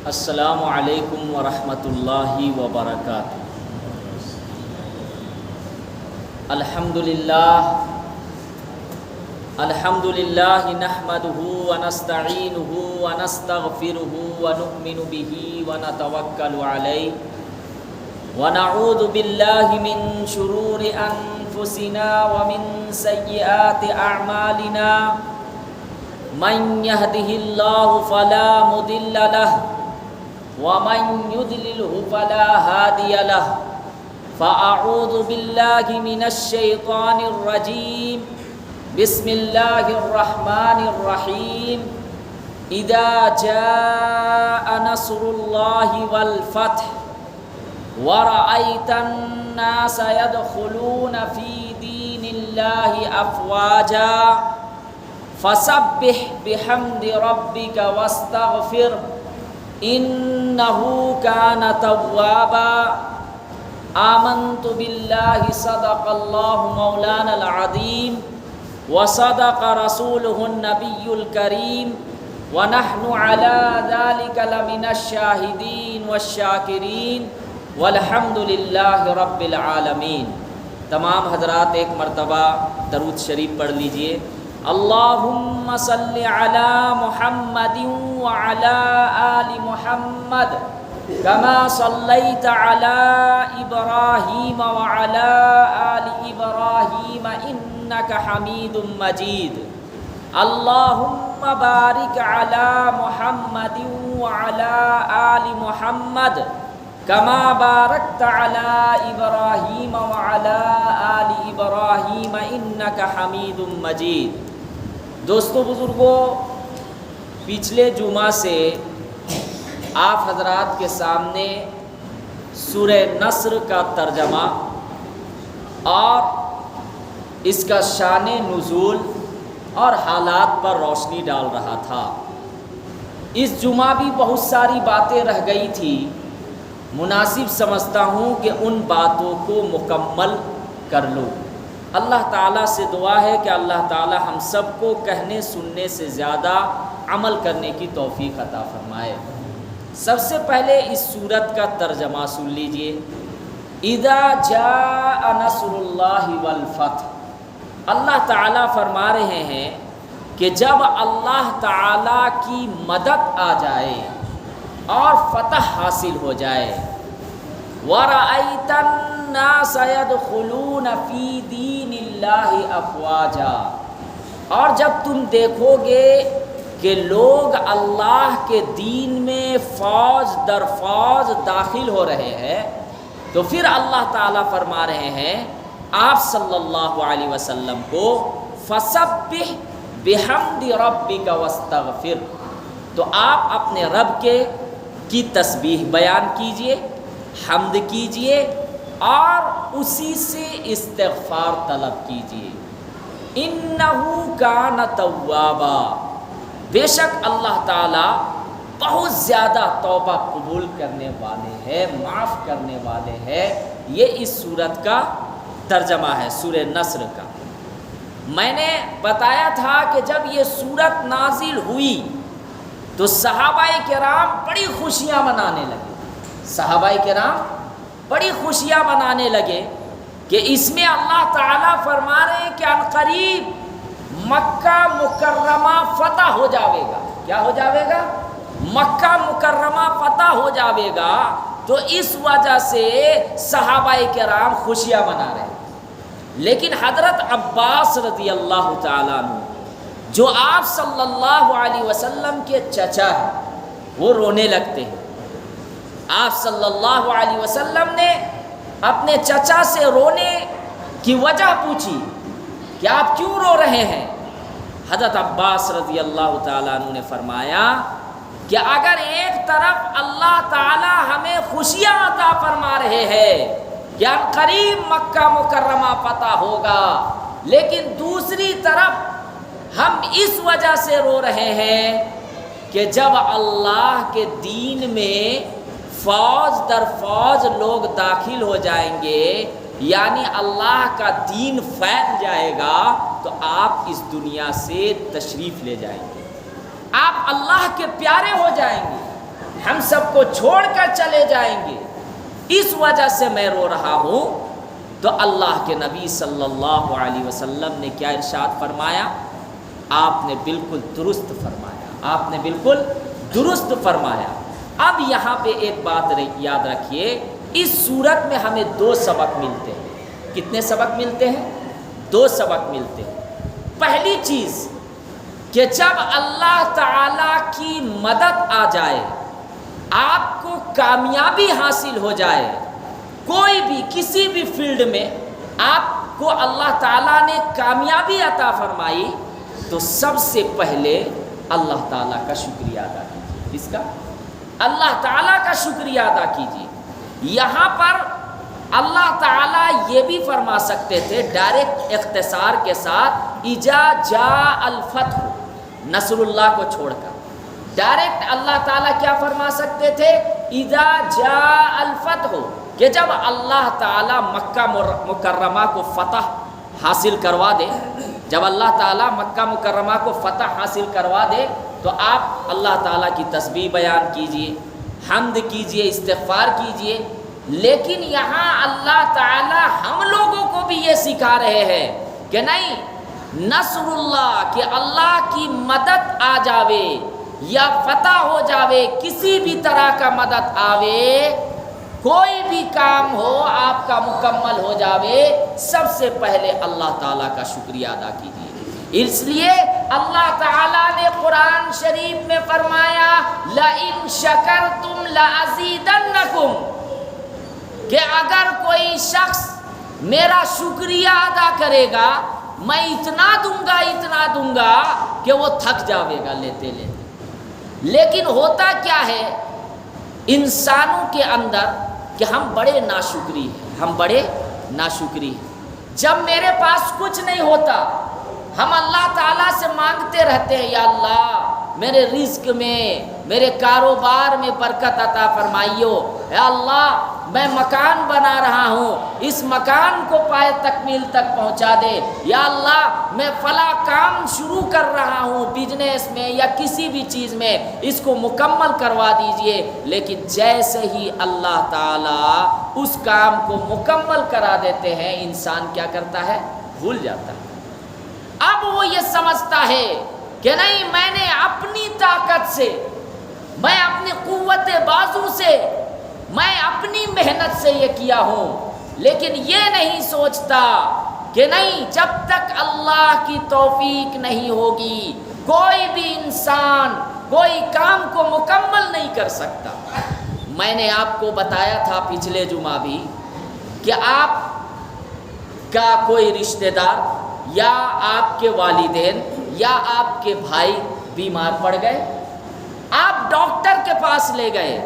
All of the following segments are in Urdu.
السلام علیکم ورحمۃ اللہ وبرکاتہ۔ الحمدللہ نحمدہ ونستعینہ ونستغفرہ ونؤمن بہ ونتوکل علیہ ونعوذ باللہ من شرور انفسنا ومن سیئات اعمالنا من يهده الله فلا مضل له ومن يضلله فلا هادي له فأعوذ بالله من الشيطان الرجيم بسم الله الرحمن الرحيم إذا جاء نصر الله والفتح ورأيت الناس يدخلون في دين الله أفواجا فسبح بحمد ربك واستغفر إنه كان توابا آمنت بالله صدق الله مولانا العظيم وصدق رسوله النبي الكريم ونحن على ذلك لمن الشاهدين والشاكرين والحمد لله رب العالمين۔ تمام حضرات ایک مرتبہ درود شریف پڑھ لیجئے۔ اللہم صلی علی محمد وعلی آل محمد کما صلیت علی ابراہیم وعلی آل ابراہیم انک حمید مجید۔ اللہم بارک علی محمد وعلی آل محمد کما بارکت علی ابراہیم وعلی آل ابراہیم انک حمید مجید۔ دوستو بزرگوں، پچھلے جمعہ سے آپ حضرات کے سامنے سورہ نصر کا ترجمہ اور اس کا شان نزول اور حالات پر روشنی ڈال رہا تھا۔ اس جمعہ بھی بہت ساری باتیں رہ گئی تھی، مناسب سمجھتا ہوں کہ ان باتوں کو مکمل کر لوں۔ اللہ تعالیٰ سے دعا ہے کہ اللہ تعالیٰ ہم سب کو کہنے سننے سے زیادہ عمل کرنے کی توفیق عطا فرمائے۔ سب سے پہلے اس سورت کا ترجمہ سن لیجئے۔ اذا جاء نصر اللہ والفتح، اللہ تعالیٰ فرما رہے ہیں کہ جب اللہ تعالیٰ کی مدد آ جائے اور فتح حاصل ہو جائے، وَرَأَيْتَ النَّاسَ يَدْخُلُونَ فِي دِينِ اللَّهِ أَفْوَاجًا، اور جب تم دیکھو گے کہ لوگ اللہ کے دین میں فوج در فوج داخل ہو رہے ہیں، تو پھر اللہ تعالیٰ فرما رہے ہیں آپ صلی اللہ علیہ وسلم کو فَسَبِّحْ بِحَمْدِ رَبِّكَ وَاسْتَغْفِرْ، تو آپ اپنے رب کی تسبیح بیان کیجئے، حمد کیجئے اور اسی سے استغفار طلب کیجئے۔ اِنَّهُ كَانَ تَوَّابًا، بے شک اللہ تعالیٰ بہت زیادہ توبہ قبول کرنے والے ہیں، معاف کرنے والے ہیں۔ یہ اس سورت کا ترجمہ ہے، سورہ نصر کا۔ میں نے بتایا تھا کہ جب یہ سورت نازل ہوئی تو صحابہ کرام بڑی خوشیاں منانے لگے، صحابہ کرام بڑی خوشیاں منانے لگے کہ اس میں اللہ تعالیٰ فرما رہے ہیں کہ عنقریب مکہ مکرمہ فتح ہو جاوے گا۔ کیا ہو جاوے گا؟ مکہ مکرمہ فتح ہو جاوے گا۔ تو اس وجہ سے صحابہ کرام خوشیاں منا رہے ہیں۔ لیکن حضرت عباس رضی اللہ تعالیٰ عنہ جو آپ صلی اللہ علیہ وسلم کے چچا ہیں، وہ رونے لگتے ہیں۔ آپ صلی اللہ علیہ وسلم نے اپنے چچا سے رونے کی وجہ پوچھی کہ آپ کیوں رو رہے ہیں؟ حضرت عباس رضی اللہ تعالیٰ عنہ نے فرمایا کہ اگر ایک طرف اللہ تعالیٰ ہمیں خوشیاں عطا فرما رہے ہیں کہ عنقریب مکہ مکرمہ فتح ہوگا، لیکن دوسری طرف ہم اس وجہ سے رو رہے ہیں کہ جب اللہ کے دین میں فوج در فوج لوگ داخل ہو جائیں گے، یعنی اللہ کا دین پھیل جائے گا، تو آپ اس دنیا سے تشریف لے جائیں گے، آپ اللہ کے پیارے ہو جائیں گے۔ ہم سب کو چھوڑ کر چلے جائیں گے، اس وجہ سے میں رو رہا ہوں۔ تو اللہ کے نبی صلی اللہ علیہ وسلم نے کیا ارشاد فرمایا؟ آپ نے بالکل درست فرمایا، آپ نے بالکل درست فرمایا۔ اب یہاں پہ ایک بات یاد رکھیے، اس صورت میں ہمیں دو سبق ملتے ہیں۔ کتنے سبق ملتے ہیں؟ دو سبق ملتے ہیں۔ پہلی چیز کہ جب اللہ تعالیٰ کی مدد آ جائے، آپ کو کامیابی حاصل ہو جائے، کوئی بھی کسی بھی فیلڈ میں آپ کو اللہ تعالیٰ نے کامیابی عطا فرمائی، تو سب سے پہلے اللہ تعالیٰ کا شکریہ ادا کیجیے۔ کس کا؟ اللہ تعالیٰ کا شکریہ ادا کیجیے۔ یہاں پر اللہ تعالیٰ یہ بھی فرما سکتے تھے ڈائریکٹ اختصار کے ساتھ، اذا جاء الفتح، نصر اللہ کو چھوڑ کر ڈائریکٹ اللہ تعالیٰ کیا فرما سکتے تھے؟ اذا جاء الفتح، کہ جب اللہ تعالیٰ مکہ مکرمہ کو فتح حاصل کروا دے، جب اللہ تعالیٰ مکہ مکرمہ کو فتح حاصل کروا دے، تو آپ اللہ تعالیٰ کی تسبیح بیان کیجئے، حمد کیجئے، استغفار کیجئے۔ لیکن یہاں اللہ تعالیٰ ہم لوگوں کو بھی یہ سکھا رہے ہیں کہ نہیں، نصر اللہ، کہ اللہ کی مدد آ جاوے یا فتح ہو جاوے، کسی بھی طرح کا مدد آوے، کوئی بھی کام ہو آپ کا مکمل ہو جاوے، سب سے پہلے اللہ تعالیٰ کا شکریہ ادا کیجیے۔ اس لیے اللہ تعالیٰ نے قرآن شریف میں فرمایا لَإِن شَكَرْتُمْ لَأَزِيدَنَّكُمْ، کہ اگر کوئی شخص میرا شکریہ ادا کرے گا، میں اتنا دوں گا کہ وہ تھک جاوے گا لیتے لیتے۔ لیکن ہوتا کیا ہے انسانوں کے اندر کہ ہم بڑے ناشکری ہیں، ہم بڑے ناشکری ہیں۔ جب میرے پاس کچھ نہیں ہوتا، ہم اللہ تعالیٰ سے مانگتے رہتے ہیں، یا اللہ میرے رزق میں، میرے کاروبار میں برکت عطا فرمائیو، یا اللہ میں مکان بنا رہا ہوں، اس مکان کو پائے تکمیل تک پہنچا دے، یا اللہ میں فلاں کام شروع کر رہا ہوں بزنس میں یا کسی بھی چیز میں، اس کو مکمل کروا دیجئے۔ لیکن جیسے ہی اللہ تعالیٰ اس کام کو مکمل کرا دیتے ہیں، انسان کیا کرتا ہے؟ بھول جاتا ہے۔ اب وہ یہ سمجھتا ہے کہ نہیں، میں نے اپنی طاقت سے، میں اپنی قوت بازو سے، میں اپنی محنت سے یہ کیا ہوں، لیکن یہ نہیں سوچتا کہ نہیں، جب تک اللہ کی توفیق نہیں ہوگی کوئی بھی انسان کوئی کام کو مکمل نہیں کر سکتا۔ میں نے آپ کو بتایا تھا پچھلے جمعہ بھی کہ آپ کا کوئی رشتہ دار یا آپ کے والدین یا آپ کے بھائی بیمار پڑ گئے، آپ ڈاکٹر کے پاس لے گئے،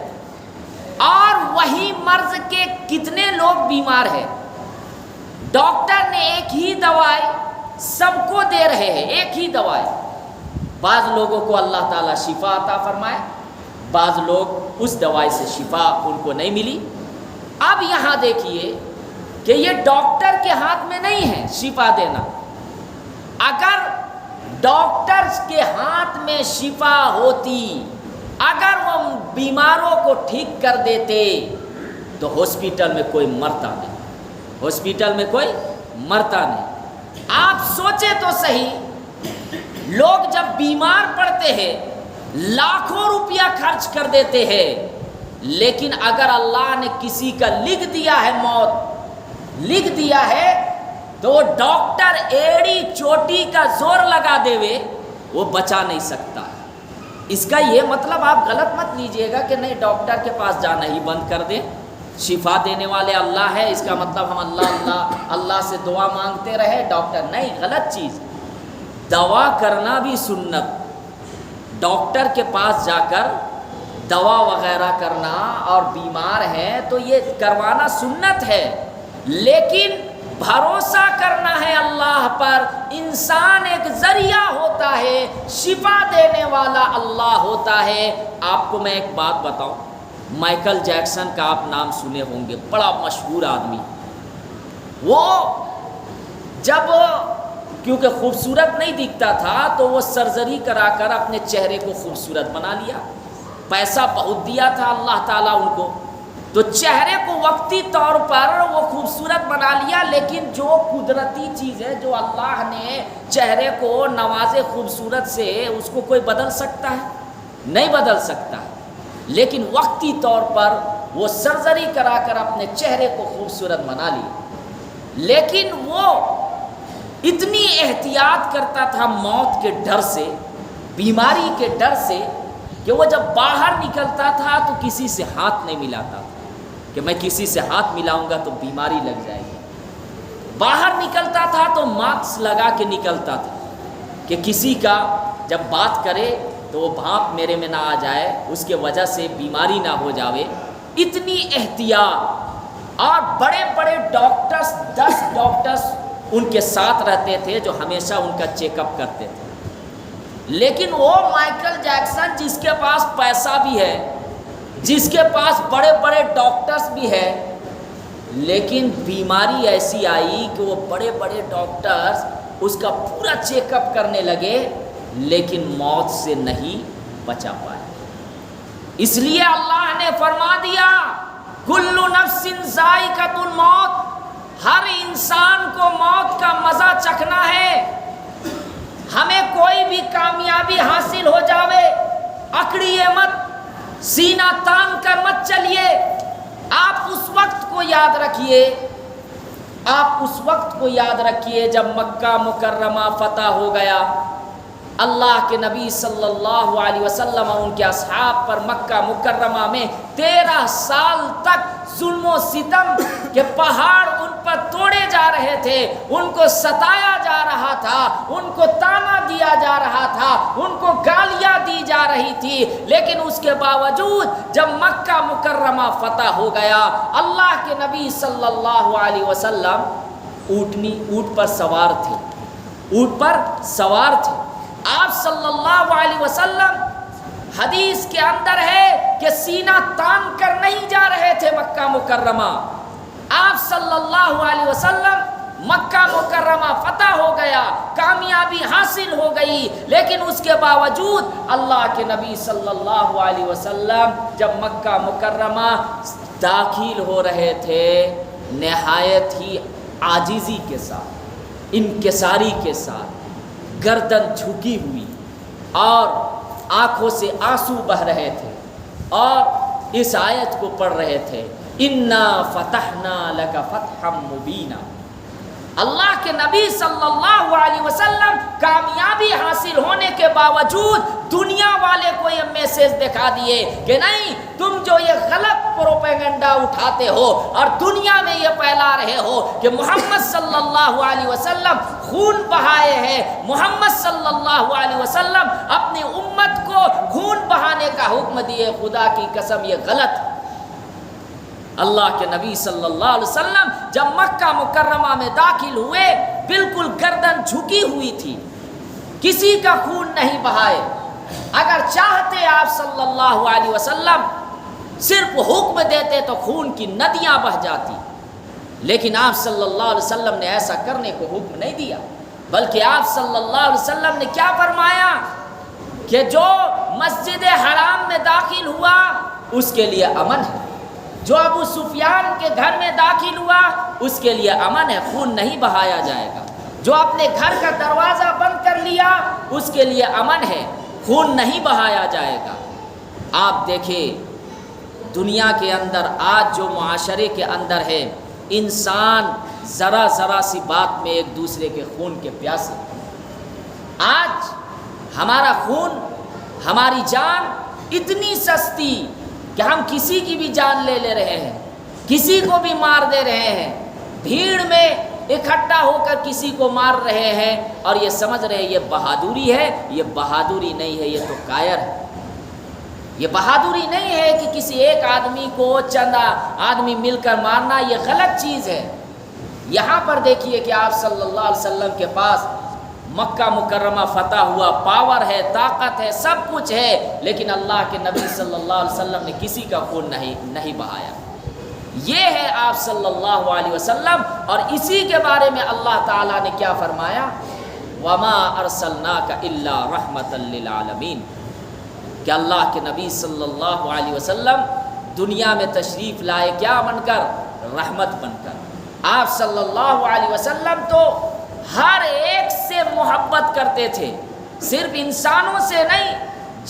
اور وہی مرض کے کتنے لوگ بیمار ہیں، ڈاکٹر نے ایک ہی دوائی سب کو دے رہے ہیں، ایک ہی دوائی۔ بعض لوگوں کو اللہ تعالیٰ شفا عطا فرمائے، بعض لوگ اس دوائی سے شفا ان کو نہیں ملی۔ اب یہاں دیکھیے کہ یہ ڈاکٹر کے ہاتھ میں نہیں ہے شفا دینا۔ اگر ڈاکٹر کے ہاتھ میں شفا ہوتی، اگر وہ بیماروں کو ٹھیک کر دیتے، تو ہاسپٹل میں کوئی مرتا نہیں، ہاسپٹل میں کوئی مرتا نہیں۔ آپ سوچے تو صحیح، لوگ جب بیمار پڑتے ہیں لاکھوں روپیہ خرچ کر دیتے ہیں، لیکن اگر اللہ نے کسی کا لکھ دیا ہے موت، لکھ دیا ہے، تو ڈاکٹر ایڑی چوٹی کا زور لگا دے وے، وہ بچا نہیں سکتا۔ اس کا یہ مطلب آپ غلط مت لیجئے گا کہ نہیں ڈاکٹر کے پاس جانا ہی بند کر دیں، شفا دینے والے اللہ ہے، اس کا مطلب ہم اللہ سے دعا مانگتے رہے، ڈاکٹر نہیں، غلط چیز۔ دوا کرنا بھی سنت، ڈاکٹر کے پاس جا کر دوا وغیرہ کرنا اور بیمار ہے تو یہ کروانا سنت ہے، لیکن بھروسہ کرنا ہے اللہ پر۔ انسان ایک ذریعہ ہوتا ہے، شفا دینے والا اللہ ہوتا ہے۔ آپ کو میں ایک بات بتاؤں، مائیکل جیکسن کا آپ نام سنے ہوں گے، بڑا مشہور آدمی۔ وہ جب کیونکہ خوبصورت نہیں دکھتا تھا تو وہ سرجری کرا کر اپنے چہرے کو خوبصورت بنا لیا، پیسہ بہت دیا تھا اللہ تعالیٰ ان کو، تو چہرے کو وقتی طور پر وہ خوبصورت بنا لیا، لیکن جو قدرتی چیز ہے، جو اللہ نے چہرے کو نواز خوبصورت سے، اس کو کوئی بدل سکتا ہے؟ نہیں بدل سکتا، لیکن وقتی طور پر وہ سرجری کرا کر اپنے چہرے کو خوبصورت بنا لی۔ لیکن وہ اتنی احتیاط کرتا تھا موت کے ڈر سے، بیماری کے ڈر سے، کہ وہ جب باہر نکلتا تھا تو کسی سے ہاتھ نہیں ملاتا تھا کہ میں کسی سے ہاتھ ملاؤں گا تو بیماری لگ جائے گی۔ باہر نکلتا تھا تو ماسک لگا کے نکلتا تھا کہ کسی کا جب بات کرے تو وہ بھاپ میرے میں نہ آ جائے، اس کے وجہ سے بیماری نہ ہو جاوے۔ اتنی احتیاط، اور بڑے بڑے ڈاکٹرز، 10 ڈاکٹرز ان کے ساتھ رہتے تھے جو ہمیشہ ان کا چیک اپ کرتے تھے۔ لیکن وہ مائیکل جیکسن جس کے پاس پیسہ بھی ہے، جس کے پاس بڑے بڑے ڈاکٹرز بھی ہے، لیکن بیماری ایسی آئی کہ وہ بڑے بڑے ڈاکٹرز اس کا پورا چیک اپ کرنے لگے، لیکن موت سے نہیں بچا پائے۔ اس لیے اللہ نے فرما دیا کل نفس ذائقۃ الموت، ہر انسان کو موت کا مزہ چکھنا ہے۔ ہمیں کوئی بھی کامیابی حاصل ہو جاوے، اکڑیے مت، سینہ تان کر مت چلیے۔ آپ اس وقت کو یاد رکھیے، آپ اس وقت کو یاد رکھیے جب مکہ مکرمہ فتح ہو گیا، اللہ کے نبی صلی اللہ علیہ وسلم اور ان کے اصحاب پر مکہ مکرمہ میں 13 سال تک ظلم و ستم کے پہاڑ ان پر توڑے جا رہے تھے، ان کو ستایا جا رہا تھا، ان کو تانا دیا جا رہا تھا، ان کو گالیاں دی جا رہی تھی، لیکن اس کے باوجود جب مکہ مکرمہ فتح ہو گیا، اللہ کے نبی صلی اللہ علیہ وسلم اونٹ پر سوار تھے، اونٹ پر سوار تھے۔ آپ صلی اللہ علیہ وسلم حدیث کے اندر ہے کہ سینہ تان کر نہیں جا رہے تھے مکہ مکرمہ۔ آپ صلی اللہ علیہ وسلم مکہ مکرمہ فتح ہو گیا، کامیابی حاصل ہو گئی، لیکن اس کے باوجود اللہ کے نبی صلی اللہ علیہ وسلم جب مکہ مکرمہ داخل ہو رہے تھے، نہایت ہی عاجزی کے ساتھ، انکساری کے ساتھ، گردن جھکی ہوئی اور آنکھوں سے آنسو بہ رہے تھے، اور اس آیت کو پڑھ رہے تھے انا فتحنا لک فتحا مبینا۔ اللہ کے نبی صلی اللہ علیہ وسلم کامیابی حاصل ہونے کے باوجود دنیا والے کو یہ میسج دکھا دیے کہ نہیں، تم جو یہ غلط پروپیگنڈا اٹھاتے ہو اور دنیا میں یہ پھیلا رہے ہو کہ محمد صلی اللہ علیہ وسلم خون بہائے ہیں، محمد صلی اللہ علیہ وسلم اپنی امت کو خون بہانے کا حکم دیے، خدا کی قسم یہ غلط ہے۔ اللہ کے نبی صلی اللہ علیہ وسلم جب مکہ مکرمہ میں داخل ہوئے، بالکل گردن جھکی ہوئی تھی، کسی کا خون نہیں بہائے۔ اگر چاہتے آپ صلی اللہ علیہ وسلم صرف حکم دیتے تو خون کی ندیاں بہہ جاتی، لیکن آپ صلی اللہ علیہ وسلم نے ایسا کرنے کو حکم نہیں دیا، بلکہ آپ صلی اللہ علیہ وسلم نے کیا فرمایا کہ جو مسجد حرام میں داخل ہوا اس کے لیے امن ہے، جو ابو سفیان کے گھر میں داخل ہوا اس کے لیے امن ہے، خون نہیں بہایا جائے گا، جو اپنے گھر کا دروازہ بند کر لیا اس کے لیے امن ہے، خون نہیں بہایا جائے گا۔ آپ دیکھیں دنیا کے اندر آج جو معاشرے کے اندر ہے، انسان ذرا ذرا سی بات میں ایک دوسرے کے خون کے پیاسے۔ آج ہمارا خون، ہماری جان اتنی سستی کہ ہم کسی کی بھی جان لے رہے ہیں، کسی کو بھی مار دے رہے ہیں، بھیڑ میں اکٹھا ہو کر کسی کو مار رہے ہیں، اور یہ سمجھ رہے ہیں یہ بہادری ہے۔ یہ بہادری نہیں ہے، یہ تو کائر ہے۔ یہ بہادری نہیں ہے کہ کسی ایک آدمی کو چند آدمی مل کر مارنا، یہ غلط چیز ہے۔ یہاں پر دیکھیے کہ آپ صلی اللہ علیہ وسلم کے پاس مکہ مکرمہ فتح ہوا، پاور ہے، طاقت ہے، سب کچھ ہے، لیکن اللہ کے نبی صلی اللہ علیہ وسلم نے کسی کا خون نہیں بہایا۔ یہ ہے آپ صلی اللہ علیہ وسلم، اور اسی کے بارے میں اللہ تعالیٰ نے کیا فرمایا؟ وَمَا أَرْسَلْنَاكَ إِلَّا رَحْمَةً لِّلْعَالَمِينَ۔ کہ اللہ کے نبی صلی اللہ علیہ وسلم دنیا میں تشریف لائے کیا بن کر؟ رحمت بن کر۔ آپ صلی اللہ علیہ وسلم تو ہر ایک سے محبت کرتے تھے، صرف انسانوں سے نہیں،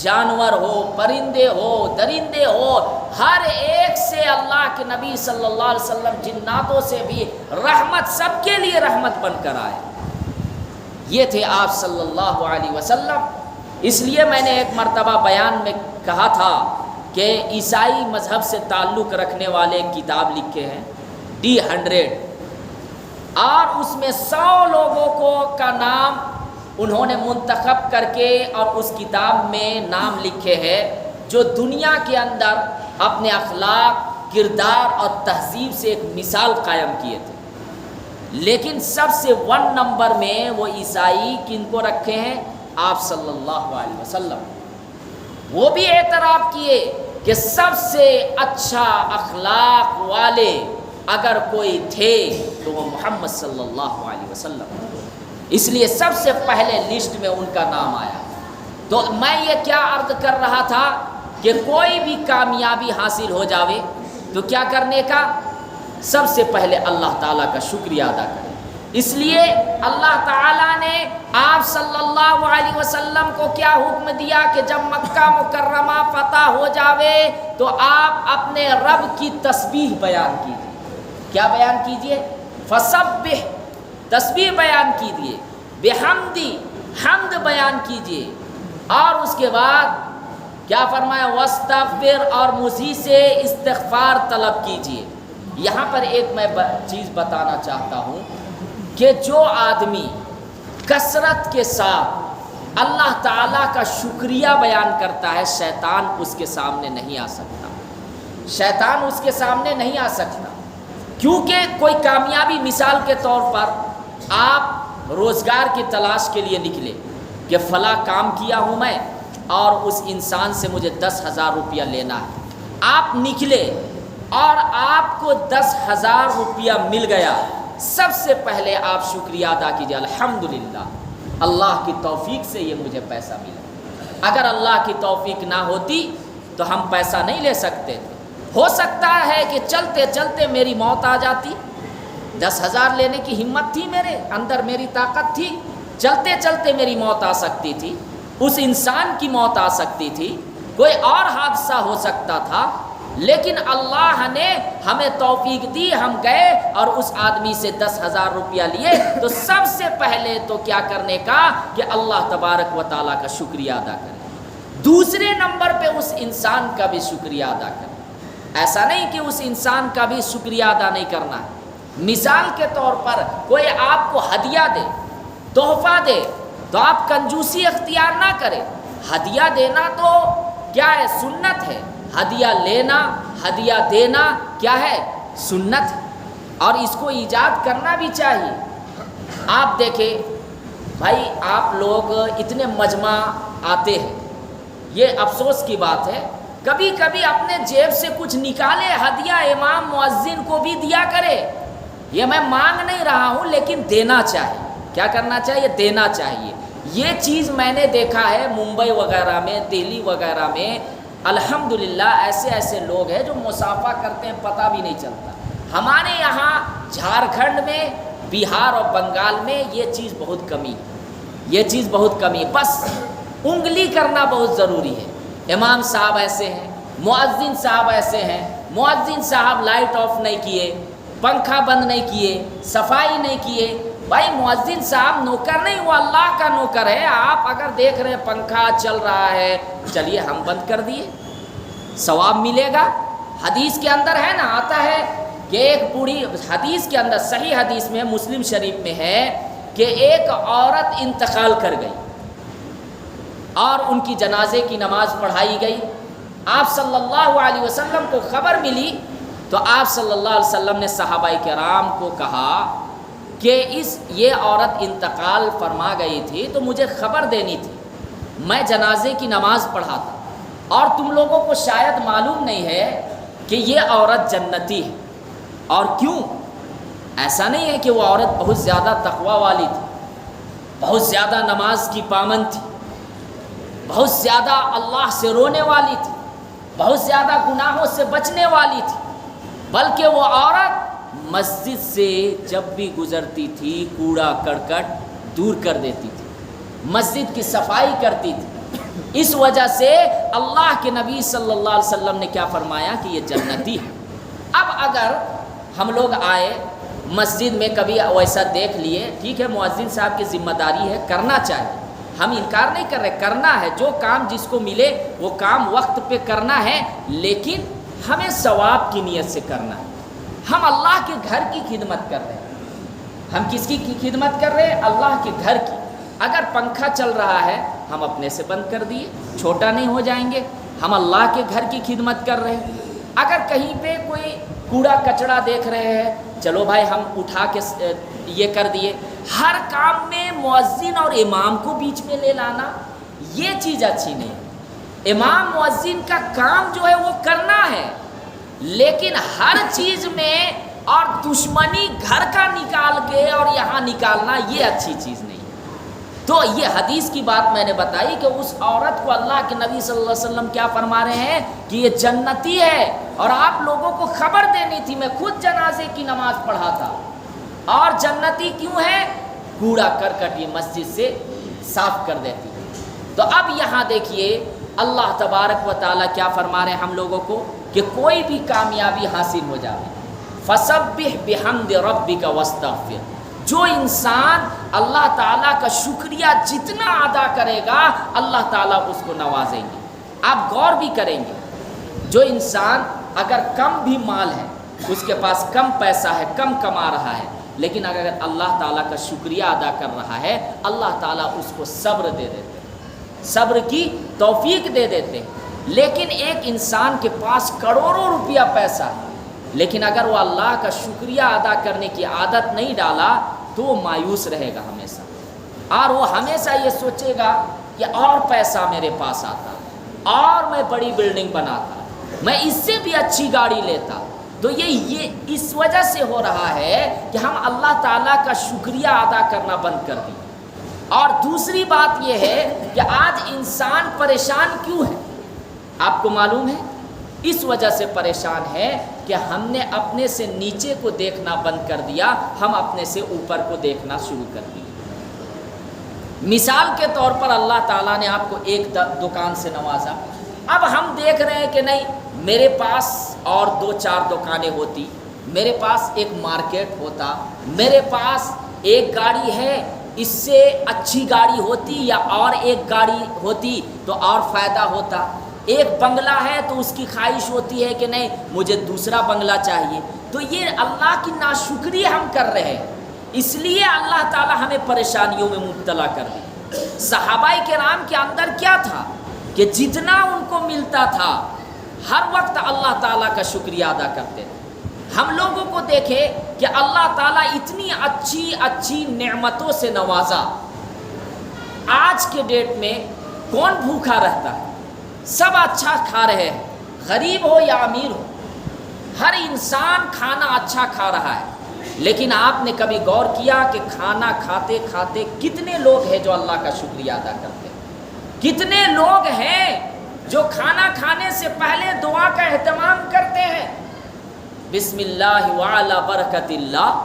جانور ہو، پرندے ہو، درندے ہو، ہر ایک سے اللہ کے نبی صلی اللہ علیہ وسلم جناتوں سے بھی رحمت، سب کے لیے رحمت بن کر آئے۔ یہ تھے آپ صلی اللہ علیہ وسلم۔ اس لیے میں نے ایک مرتبہ بیان میں کہا تھا کہ عیسائی مذہب سے تعلق رکھنے والے ایک کتاب لکھے ہیں D100، اور اس میں 100 لوگوں کا نام انہوں نے منتخب کر کے اور اس کتاب میں نام لکھے ہیں جو دنیا کے اندر اپنے اخلاق، کردار اور تہذیب سے ایک مثال قائم کیے تھے، لیکن سب سے 1 نمبر میں وہ عیسائی کن کو رکھے ہیں؟ آپ صلی اللہ علیہ وسلم۔ وہ بھی اعتراف کیے کہ سب سے اچھا اخلاق والے اگر کوئی تھے تو وہ محمد صلی اللہ علیہ وسلم، اس لیے سب سے پہلے لسٹ میں ان کا نام آیا۔ تو میں یہ کیا عرض کر رہا تھا کہ کوئی بھی کامیابی حاصل ہو جاوے تو کیا کرنے کا؟ سب سے پہلے اللہ تعالیٰ کا شکریہ ادا کرے۔ اس لیے اللہ تعالیٰ نے آپ صلی اللہ علیہ وسلم کو کیا حکم دیا کہ جب مکہ مکرمہ فتح ہو جاوے تو آپ اپنے رب کی تسبیح بیان کیجیے۔ کیا بیان کیجیے؟ فسبح، تسبیح بیان کیجیے، بحمدی، حمد بیان کیجیے، اور اس کے بعد کیا فرمایا؟ واستغفر، اور مجھ سے استغفار طلب کیجیے۔ یہاں پر ایک میں چیز بتانا چاہتا ہوں کہ جو آدمی کثرت کے ساتھ اللہ تعالیٰ کا شکریہ بیان کرتا ہے، شیطان اس کے سامنے نہیں آ سکتا، شیطان اس کے سامنے نہیں آ سکتا، کیونکہ کوئی کامیابی، مثال کے طور پر آپ روزگار کی تلاش کے لیے نکلے کہ فلاں کام کیا ہوں میں اور اس انسان سے مجھے 10,000 روپیہ لینا ہے، آپ نکلے اور آپ کو 10,000 روپیہ مل گیا، سب سے پہلے آپ شکریہ ادا کیجیے، الحمدللہ اللہ کی توفیق سے یہ مجھے پیسہ ملا۔ اگر اللہ کی توفیق نہ ہوتی تو ہم پیسہ نہیں لے سکتے تھے۔ ہو سکتا ہے کہ چلتے چلتے میری موت آ جاتی، 10,000 لینے کی ہمت تھی میرے اندر، میری طاقت تھی، چلتے چلتے میری موت آ سکتی تھی، اس انسان کی موت آ سکتی تھی، کوئی اور حادثہ ہو سکتا تھا، لیکن اللہ نے ہمیں توفیق دی، ہم گئے اور اس آدمی سے 10,000 روپیہ لیے، تو سب سے پہلے تو کیا کرنے کا کہ اللہ تبارک و تعالیٰ کا شکریہ ادا کریں، دوسرے نمبر پہ اس انسان کا بھی شکریہ ادا کریں۔ ایسا نہیں کہ اس انسان کا بھی شکریہ ادا نہیں کرنا ہے۔ مثال کے طور پر کوئی آپ کو ہدیہ دے، تحفہ دے، تو آپ کنجوسی اختیار نہ کریں، ہدیہ دینا تو کیا ہے؟ سنت ہے، ہدیہ لینا، ہدیہ دینا کیا ہے؟ سنت ہے، اور اس کو ایجاد کرنا بھی چاہیے۔ آپ دیکھیں بھائی، آپ لوگ اتنے مجمع آتے ہیں، یہ افسوس کی بات ہے، کبھی کبھی اپنے جیب سے کچھ نکالے، ہدیہ امام مؤذن کو بھی دیا کرے۔ یہ میں مانگ نہیں رہا ہوں، لیکن دینا چاہیے۔ کیا کرنا چاہیے؟ دینا چاہیے۔ یہ چیز میں نے دیکھا ہے ممبئی وغیرہ میں، دہلی وغیرہ میں، الحمدللہ ایسے ایسے لوگ ہیں جو مصافحہ کرتے ہیں، پتہ بھی نہیں چلتا۔ ہمارے یہاں جھارکھنڈ میں، بہار اور بنگال میں یہ چیز بہت کمی ہے، یہ چیز بہت کمی ہے، بس انگلی کرنا بہت ضروری ہے۔ امام صاحب ایسے ہیں، مؤذن صاحب ایسے ہیں، مؤذن صاحب لائٹ آف نہیں کیے، پنکھا بند نہیں کیے، صفائی نہیں کیے۔ بھائی مؤذن صاحب نوکر نہیں، وہ اللہ کا نوکر ہے۔ آپ اگر دیکھ رہے ہیں پنکھا چل رہا ہے، چلیے ہم بند کر دیے، ثواب ملے گا۔ حدیث کے اندر ہے نا، آتا ہے کہ ایک بوڑھی، حدیث کے اندر صحیح حدیث میں، مسلم شریف میں ہے کہ ایک عورت انتقال کر گئی اور ان کی جنازے کی نماز پڑھائی گئی۔ آپ صلی اللہ علیہ وسلم کو خبر ملی تو آپ صلی اللہ علیہ وسلم نے صحابہ کرام کو کہا کہ یہ عورت انتقال فرما گئی تھی تو مجھے خبر دینی تھی، میں جنازے کی نماز پڑھاتا، اور تم لوگوں کو شاید معلوم نہیں ہے کہ یہ عورت جنتی ہے۔ اور کیوں؟ ایسا نہیں ہے کہ وہ عورت بہت زیادہ تقوی والی تھی، بہت زیادہ نماز کی پابند تھی، بہت زیادہ اللہ سے رونے والی تھی، بہت زیادہ گناہوں سے بچنے والی تھی، بلکہ وہ عورت مسجد سے جب بھی گزرتی تھی کوڑا کرکٹ دور کر دیتی تھی، مسجد کی صفائی کرتی تھی۔ اس وجہ سے اللہ کے نبی صلی اللہ علیہ وسلم نے کیا فرمایا کہ یہ جنتی ہے۔ اب اگر ہم لوگ آئے مسجد میں کبھی ویسا دیکھ لیے، ٹھیک ہے مؤذن صاحب کی ذمہ داری ہے، کرنا چاہیے، ہم انکار نہیں کر رہے، کرنا ہے، جو کام جس کو ملے وہ کام وقت پہ کرنا ہے، لیکن ہمیں ثواب کی نیت سے کرنا ہے۔ ہم اللہ کے گھر کی خدمت کر رہے ہیں، ہم کس کی خدمت کر رہے ہیں؟ اللہ کے گھر کی۔ اگر پنکھا چل رہا ہے ہم اپنے سے بند کر دیے، چھوٹا نہیں ہو جائیں گے، ہم اللہ کے گھر کی خدمت کر رہے ہیں۔ اگر کہیں پہ کوئی کوڑا کچڑا دیکھ رہے ہیں، چلو بھائی ہم اٹھا کے یہ کر دیے۔ ہر کام میں مؤذن اور امام کو بیچ میں لے لانا یہ چیز اچھی نہیں ہے۔ امام مؤذن کا کام جو ہے وہ کرنا ہے، لیکن ہر چیز میں اور دشمنی گھر کا نکال کے اور یہاں نکالنا یہ اچھی چیز نہیں ہے۔ تو یہ حدیث کی بات میں نے بتائی کہ اس عورت کو اللہ کے نبی صلی اللہ علیہ وسلم کیا فرما رہے ہیں کہ یہ جنتی ہے، اور آپ لوگوں کو خبر دینی تھی۔ میں خود جنازے کی نماز پڑھا تھا، اور جنتی کیوں ہے؟ کوڑا کرکٹ یہ مسجد سے صاف کر دیتی ہے۔ تو اب یہاں دیکھیے اللہ تبارک و تعالیٰ کیا فرما رہے ہیں ہم لوگوں کو کہ کوئی بھی کامیابی حاصل ہو جائے، فسبح بحمد ربک واستغفر، جو انسان اللہ تعالیٰ کا شکریہ جتنا ادا کرے گا اللہ تعالیٰ اس کو نوازیں گے۔ آپ غور بھی کریں گے، جو انسان اگر کم بھی مال ہے، اس کے پاس کم پیسہ ہے، کم کما رہا ہے، لیکن اگر اللہ تعالیٰ کا شکریہ ادا کر رہا ہے اللہ تعالیٰ اس کو صبر دے دیتے ہیں، صبر کی توفیق دے دیتے ہیں۔ لیکن ایک انسان کے پاس کروڑوں روپیہ پیسہ ہے، لیکن اگر وہ اللہ کا شکریہ ادا کرنے کی عادت نہیں ڈالا تو وہ مایوس رہے گا ہمیشہ، اور وہ ہمیشہ یہ سوچے گا کہ اور پیسہ میرے پاس آتا، اور میں بڑی بلڈنگ بناتا، میں اس سے بھی اچھی گاڑی لیتا۔ تو یہ اس وجہ سے ہو رہا ہے کہ ہم اللہ تعالیٰ کا شکریہ ادا کرنا بند کر دیں۔ اور دوسری بات یہ ہے کہ آج انسان پریشان کیوں ہے؟ آپ کو معلوم ہے اس وجہ سے پریشان ہے کہ ہم نے اپنے سے نیچے کو دیکھنا بند کر دیا، ہم اپنے سے اوپر کو دیکھنا شروع کر دیا۔ مثال کے طور پر اللہ تعالیٰ نے آپ کو ایک دکان سے نوازا، اب ہم دیکھ رہے ہیں کہ نہیں میرے پاس اور 2-4 دکانیں ہوتی، میرے پاس ایک مارکیٹ ہوتا، میرے پاس ایک گاڑی ہے، اس سے اچھی گاڑی ہوتی یا اور ایک گاڑی ہوتی تو اور فائدہ ہوتا، ایک بنگلہ ہے تو اس کی خواہش ہوتی ہے کہ نہیں مجھے دوسرا بنگلہ چاہیے۔ تو یہ اللہ کی ناشکری ہم کر رہے ہیں، اس لیے اللہ تعالیٰ ہمیں پریشانیوں میں مبتلا کر دیا۔ صحابہ کرام کے اندر کیا تھا کہ جتنا ان کو ملتا تھا ہر وقت اللہ تعالیٰ کا شکریہ ادا کرتے تھے۔ ہم لوگوں کو دیکھے کہ اللہ تعالیٰ اتنی اچھی اچھی نعمتوں سے نوازا، آج کے ڈیٹ میں کون بھوکا رہتا ہے؟ سب اچھا کھا رہے ہیں، غریب ہو یا امیر ہو، ہر انسان کھانا اچھا کھا رہا ہے۔ لیکن آپ نے کبھی غور کیا کہ کھانا کھاتے کھاتے کتنے لوگ ہیں جو اللہ کا شکریہ ادا کرتے ہیں؟ کتنے لوگ ہیں جو کھانا کھانے سے پہلے دعا کا اہتمام کرتے ہیں، بسم اللہ وعلی برکت اللہ؟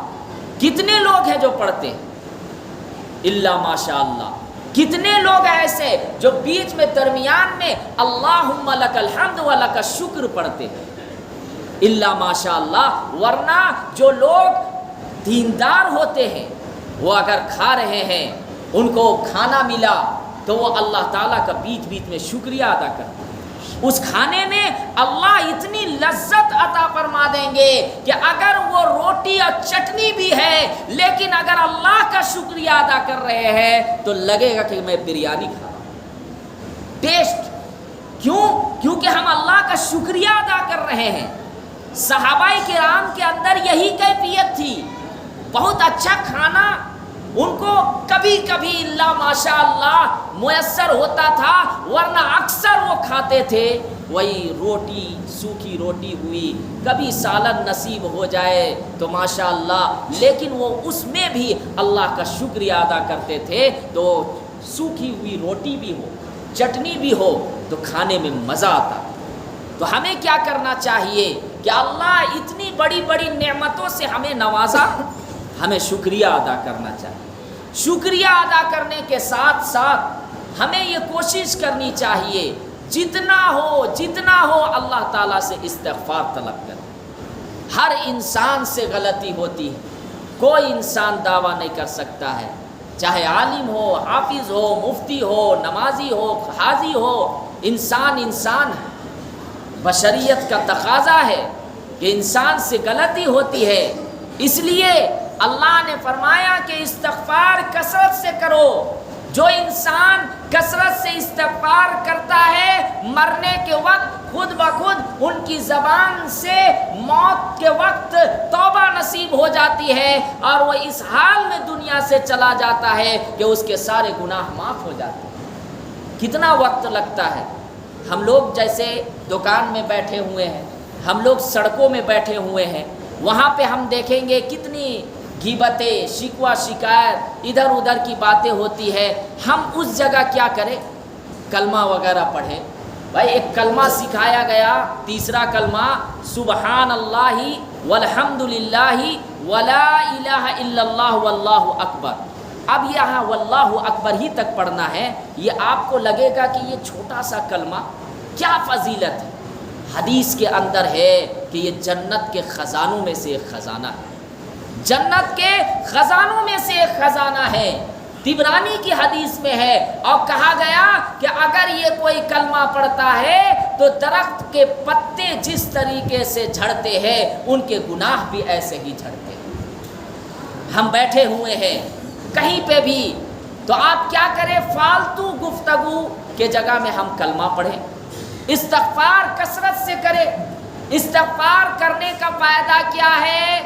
کتنے لوگ ہیں جو پڑھتے ہیں؟ الا ماشاء اللہ۔ کتنے لوگ ایسے جو بیچ میں درمیان میں اللہم لک الحمد و لک الشکر پڑھتے ہیں؟ الا ماشاء اللہ۔ ورنہ جو لوگ دیندار ہوتے ہیں وہ اگر کھا رہے ہیں، ان کو کھانا ملا تو وہ اللہ تعالیٰ کا بیچ بیچ میں شکریہ ادا کرتے ہیں۔ اس کھانے میں اللہ اتنی لذت عطا فرما دیں گے کہ اگر وہ روٹی اور چٹنی بھی ہے لیکن اگر اللہ کا شکریہ ادا کر رہے ہیں تو لگے گا کہ میں بریانی کھا رہا ہوں۔ ٹیسٹ کیوں؟ کیونکہ ہم اللہ کا شکریہ ادا کر رہے ہیں۔ صحابہ کرام کے اندر یہی کیفیت تھی، بہت اچھا کھانا ان کو کبھی کبھی اللہ ماشاء اللہ میسر ہوتا تھا، ورنہ اکثر وہ کھاتے تھے وہی روٹی، سوکھی روٹی ہوئی، کبھی سالن نصیب ہو جائے تو ماشاء اللہ، لیکن وہ اس میں بھی اللہ کا شکریہ ادا کرتے تھے۔ تو سوکھی ہوئی روٹی بھی ہو، چٹنی بھی ہو تو کھانے میں مزہ آتا۔ تو ہمیں کیا کرنا چاہیے کہ اللہ اتنی بڑی بڑی نعمتوں سے ہمیں نوازا، ہمیں شکریہ ادا کرنا چاہیے۔ شکریہ ادا کرنے کے ساتھ ساتھ ہمیں یہ کوشش کرنی چاہیے جتنا ہو اللہ تعالیٰ سے استغفار طلب کریں۔ ہر انسان سے غلطی ہوتی ہے، کوئی انسان دعویٰ نہیں کر سکتا ہے، چاہے عالم ہو، حافظ ہو، مفتی ہو، نمازی ہو، حاجی ہو، انسان ہے۔ بشریت کا تقاضا ہے کہ انسان سے غلطی ہوتی ہے، اس لیے اللہ نے فرمایا کہ استغفار کثرت سے کرو۔ جو انسان کثرت سے استغفار کرتا ہے مرنے کے وقت خود بخود ان کی زبان سے موت کے وقت توبہ نصیب ہو جاتی ہے اور وہ اس حال میں دنیا سے چلا جاتا ہے کہ اس کے سارے گناہ معاف ہو جاتے ہیں۔ کتنا وقت لگتا ہے؟ ہم لوگ جیسے دکان میں بیٹھے ہوئے ہیں، ہم لوگ سڑکوں میں بیٹھے ہوئے ہیں، وہاں پہ ہم دیکھیں گے کتنی غیبتیں، شکوہ شکایت، ادھر ادھر کی باتیں ہوتی ہے۔ ہم اس جگہ کیا کریں؟ کلمہ وغیرہ پڑھیں۔ بھائی ایک کلمہ سکھایا گیا، تیسرا کلمہ سبحان اللہ والحمد للہ ولا الہ الا اللہ واللہ اکبر۔ اب یہاں واللہ اکبر ہی تک پڑھنا ہے۔ یہ آپ کو لگے گا کہ یہ چھوٹا سا کلمہ کیا فضیلت ہے؟ حدیث کے اندر ہے کہ یہ جنت کے خزانوں میں سے ایک خزانہ ہے، جنت کے خزانوں میں سے ایک خزانہ ہے۔ طبرانی کی حدیث میں ہے اور کہا گیا کہ اگر یہ کوئی کلمہ پڑھتا ہے تو درخت کے پتے جس طریقے سے جھڑتے ہیں ان کے گناہ بھی ایسے ہی جھڑتے ہیں۔ ہم بیٹھے ہوئے ہیں کہیں پہ بھی تو آپ کیا کریں؟ فالتو گفتگو کے جگہ میں ہم کلمہ پڑھیں، استغفار کثرت سے کریں۔ استغفار کرنے کا فائدہ کیا ہے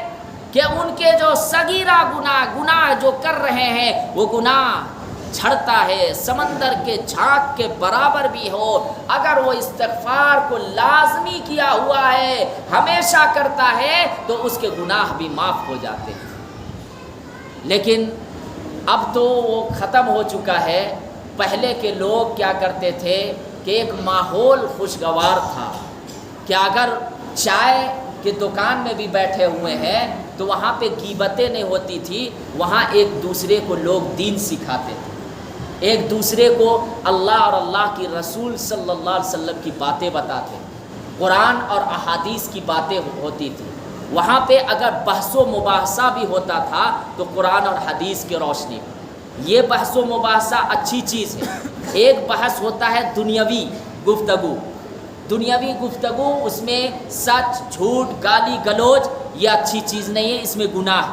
کہ ان کے جو صغیرہ گناہ جو کر رہے ہیں وہ گناہ جھڑتا ہے، سمندر کے جھانک کے برابر بھی ہو۔ اگر وہ استغفار کو لازمی کیا ہوا ہے، ہمیشہ کرتا ہے تو اس کے گناہ بھی معاف ہو جاتے ہیں۔ لیکن اب تو وہ ختم ہو چکا ہے۔ پہلے کے لوگ کیا کرتے تھے کہ ایک ماحول خوشگوار تھا کہ اگر چائے کہ دکان میں بھی بیٹھے ہوئے ہیں تو وہاں پہ غیبتیں نہیں ہوتی تھی، وہاں ایک دوسرے کو لوگ دین سکھاتے تھے، ایک دوسرے کو اللہ اور اللہ کی رسول صلی اللہ علیہ وسلم کی باتیں بتاتے، قرآن اور احادیث کی باتیں ہوتی تھی۔ وہاں پہ اگر بحث و مباحثہ بھی ہوتا تھا تو قرآن اور حدیث کی روشنی میں۔ یہ بحث و مباحثہ اچھی چیز ہے۔ ایک بحث ہوتا ہے دنیاوی گفتگو، دنیاوی گفتگو، اس میں سچ جھوٹ گالی گلوچ یہ اچھی چیز نہیں ہے، اس میں گناہ۔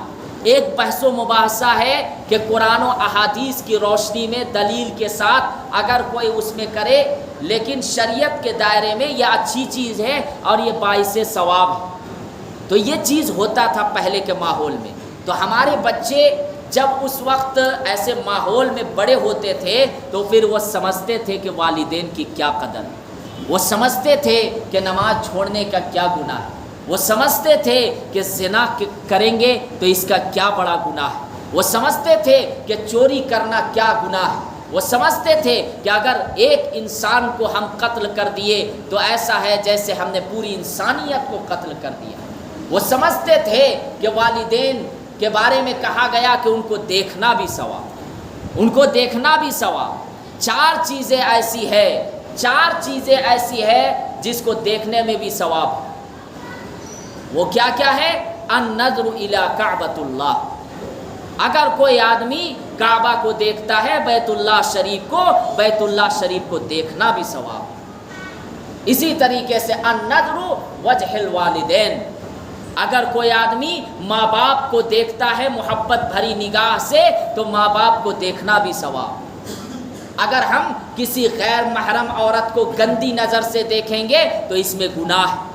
ایک بحث و مباحثہ ہے کہ قرآن و احادیث کی روشنی میں دلیل کے ساتھ اگر کوئی اس میں کرے، لیکن شریعت کے دائرے میں یہ اچھی چیز ہے اور یہ باعث ثواب ہے۔ تو یہ چیز ہوتا تھا پہلے کے ماحول میں۔ تو ہمارے بچے جب اس وقت ایسے ماحول میں بڑے ہوتے تھے تو پھر وہ سمجھتے تھے کہ والدین کی کیا قدر ہے، وہ سمجھتے تھے کہ نماز چھوڑنے کا کیا گناہ ہے، وہ سمجھتے تھے کہ زنا کریں گے تو اس کا کیا بڑا گناہ ہے، وہ سمجھتے تھے کہ چوری کرنا کیا گناہ ہے، وہ سمجھتے تھے کہ اگر ایک انسان کو ہم قتل کر دیے تو ایسا ہے جیسے ہم نے پوری انسانیت کو قتل کر دیا۔ وہ سمجھتے تھے کہ والدین کے بارے میں کہا گیا کہ ان کو دیکھنا بھی ثواب، ان کو دیکھنا بھی ثواب۔ چار چیزیں ایسی ہے جس کو دیکھنے میں بھی ثواب ہے۔ وہ کیا کیا ہے؟ النظر الی کعبۃ اللہ۔ اگر کوئی آدمی کعبہ کو دیکھتا ہے، بیت اللہ شریف کو دیکھنا بھی ثواب۔ اسی طریقے سے النظر وجہ الوالدین، اگر کوئی آدمی ماں باپ کو دیکھتا ہے محبت بھری نگاہ سے تو ماں باپ کو دیکھنا بھی ثواب۔ اگر ہم کسی غیر محرم عورت کو گندی نظر سے دیکھیں گے تو اس میں گناہ ہے،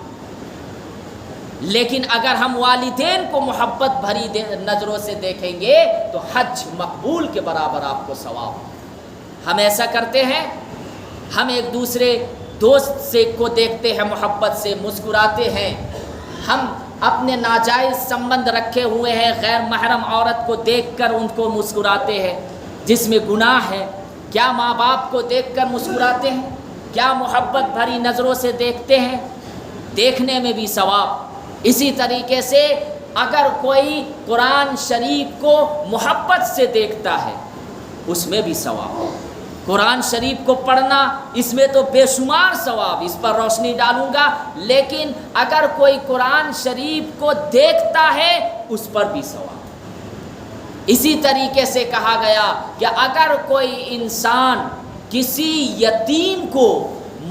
لیکن اگر ہم والدین کو محبت بھری نظروں سے دیکھیں گے تو حج مقبول کے برابر آپ کو ثواب۔ ہم ایسا کرتے ہیں، ہم ایک دوسرے دوست سے کو دیکھتے ہیں محبت سے، مسکراتے ہیں، ہم اپنے ناجائز سمبند رکھے ہوئے ہیں غیر محرم عورت کو دیکھ کر ان کو مسکراتے ہیں جس میں گناہ ہے۔ کیا ماں باپ کو دیکھ کر مسکراتے ہیں؟ کیا محبت بھری نظروں سے دیکھتے ہیں؟ دیکھنے میں بھی ثواب۔ اسی طریقے سے اگر کوئی قرآن شریف کو محبت سے دیکھتا ہے اس میں بھی ثواب۔ قرآن شریف کو پڑھنا اس میں تو بے شمار ثواب، اس پر روشنی ڈالوں گا، لیکن اگر کوئی قرآن شریف کو دیکھتا ہے اس پر بھی ثواب۔ اسی طریقے سے کہا گیا کہ اگر کوئی انسان کسی یتیم کو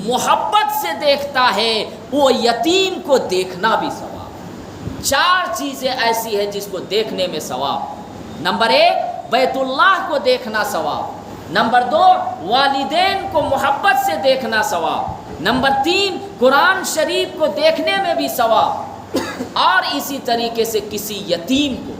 محبت سے دیکھتا ہے وہ یتیم کو دیکھنا بھی ثواب۔ 4 چیزیں ایسی ہیں جس کو دیکھنے میں ثواب۔ نمبر 1 بیت اللہ کو دیکھنا ثواب۔ نمبر 2 والدین کو محبت سے دیکھنا ثواب۔ نمبر 3 قرآن شریف کو دیکھنے میں بھی ثواب۔ اور اسی طریقے سے کسی یتیم کو،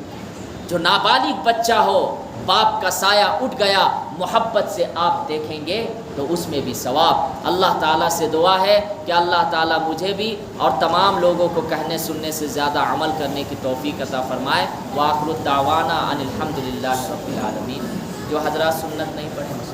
جو نابالغ بچہ ہو، باپ کا سایہ اٹھ گیا، محبت سے آپ دیکھیں گے تو اس میں بھی ثواب۔ اللہ تعالیٰ سے دعا ہے کہ اللہ تعالیٰ مجھے بھی اور تمام لوگوں کو کہنے سننے سے زیادہ عمل کرنے کی توفیق عطا فرمائے۔ وآخر الدعوانا ان الحمد للہ رب العالمین۔ جو حضرات سنت نہیں پڑھیں